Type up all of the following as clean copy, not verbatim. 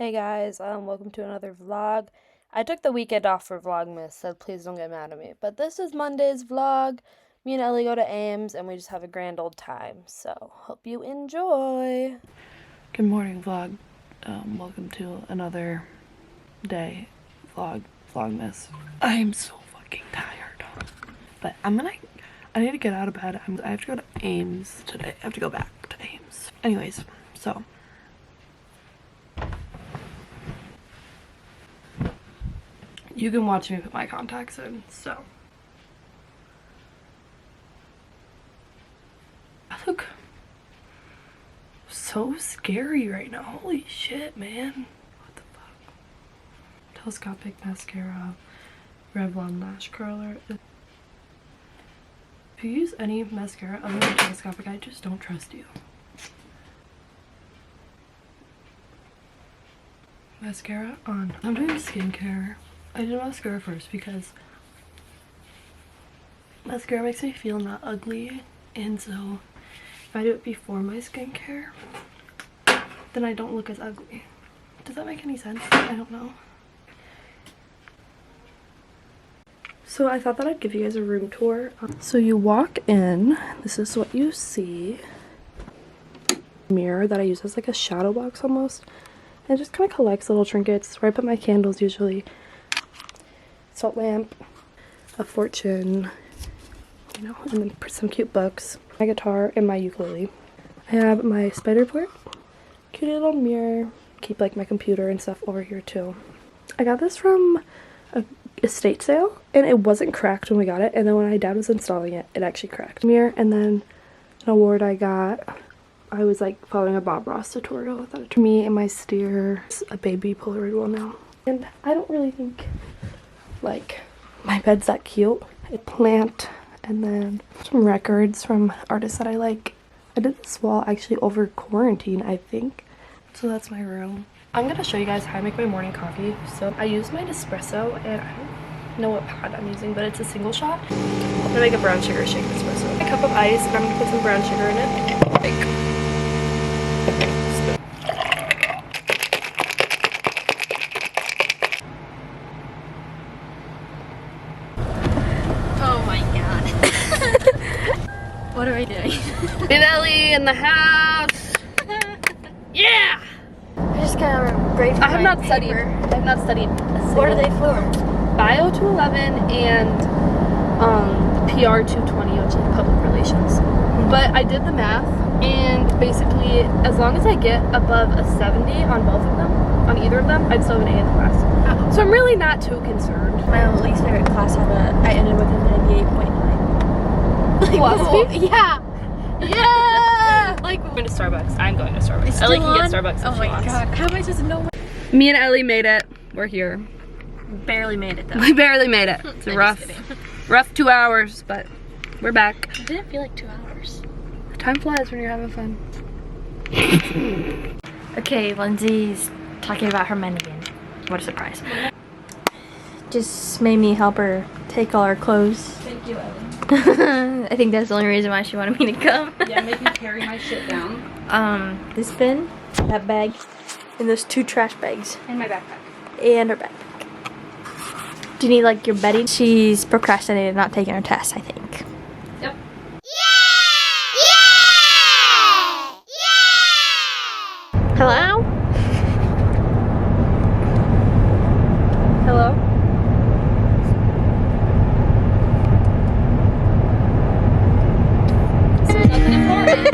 Hey guys, welcome to another vlog. I took the weekend off for Vlogmas, so please don't get mad at me. But this is Monday's vlog. Me and Ellie go to Ames, and we just have a grand old time. So, hope you enjoy. Good morning, vlog. Welcome to another day vlogmas. I am so fucking tired. But I need to get out of bed. I have to go to Ames today. I have to go back to Ames. Anyways, so. You can watch me put my contacts in, so. I look so scary right now. Holy shit, man. What the fuck? Telescopic mascara, Revlon lash curler. If you use any mascara other than telescopic, I just don't trust you. Mascara on. I'm doing skincare. I did mascara first because mascara makes me feel not ugly, and so if I do it before my skincare, then I don't look as ugly. Does that make any sense? I don't know. So I thought that I'd give you guys a room tour. So you walk in, this is what you see. Mirror that I use as like a shadow box almost. And it just kind of collects little trinkets where I put my candles usually. Salt lamp, a fortune, you know, and then some cute books, my guitar, and my ukulele. I have my spider port, cute little mirror, keep like my computer and stuff over here too. I got this from a estate sale, and it wasn't cracked when we got it, and then when my dad was installing it, it actually cracked. Mirror, and then an award I got, I was like following a Bob Ross tutorial. I thought it me and my steer, a baby Polaroid wheel now. And I don't really think like my bed's that cute. A plant, and then some records from artists that I like. I did this wall actually over quarantine, I think. So that's my room. I'm gonna show you guys how I make my morning coffee. So I use my Nespresso, and I don't know what pod I'm using, but it's a single shot. I'm gonna make a brown sugar shake espresso. A cup of ice, and I'm gonna put some brown sugar in it. What are we doing? And Ellie in the house. Yeah! I just kind of brave. I have not studied. I have not studied. What are they for? Bio 211 and PR 220, which is public relations. But I did the math, and basically, as long as I get above a 70 on both of them, on either of them, I'd still have an A in the class. Oh. So I'm really not too concerned. My least favorite class I ended with a 98.9. Philosophy? Yeah. Yeah. Like, we're going to Starbucks. I'm going to Starbucks. Ellie can get Starbucks if oh she my wants. god, how am I supposed to know? Me and Ellie made it. We're here. Barely made it though. We barely made it. It's a rough 2 hours, but we're back. It didn't feel like 2 hours. Time flies when you're having fun. Okay, Lindsay's talking about her men again. What a surprise. Just made me help her take all our clothes. Thank you, Ellie. I think that's the only reason why she wanted me to come. Yeah, make me carry my shit down. This bin, that bag, and those 2 trash bags. And my backpack. And her backpack. Do you need like your bedding? She's procrastinated not taking her test, I think. Yep. Hello? Hello? Nothing important.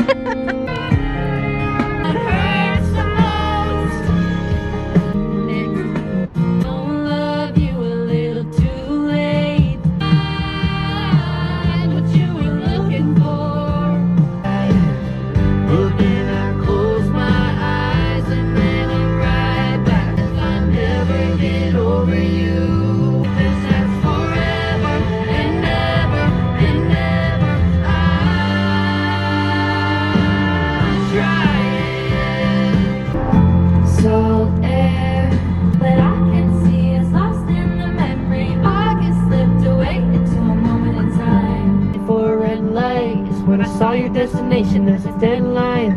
When I saw your destination, there's a deadline.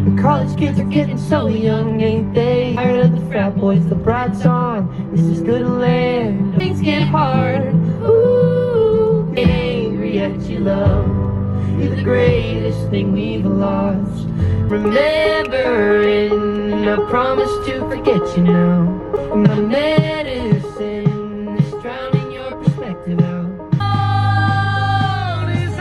The college kids are getting so young, ain't they? Tired of the frat boys, the brat's on. This is good land. Things get hard. Ooh, it ain't yet you love. You're the greatest thing we've lost. Remembering, I promise to forget you now. My medicine is drowning your perspective out. Oh, it's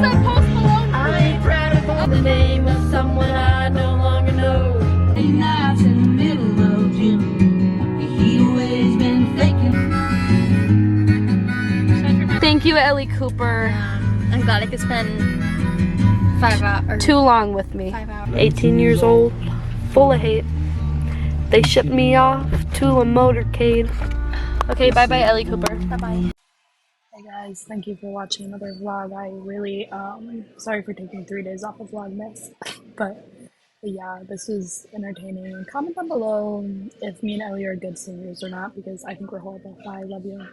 that Post Malone. I ain't proud of all the name of someone I no longer know. Late nights in the middle of June, the heat wave's been faking. Thank you, Ellie Cooper. I'm glad I could spend 5 hours. Too long with me. 5 hours. 18 years old, full of hate. They shipped me off to a motorcade. Okay, bye-bye, Ellie Cooper. Bye-bye. Hey guys, thank you for watching another vlog. I really, sorry for taking 3 days off of Vlogmas, but yeah, this was entertaining. Comment down below if me and Ellie are good singers or not, because I think we're horrible. Bye, love you.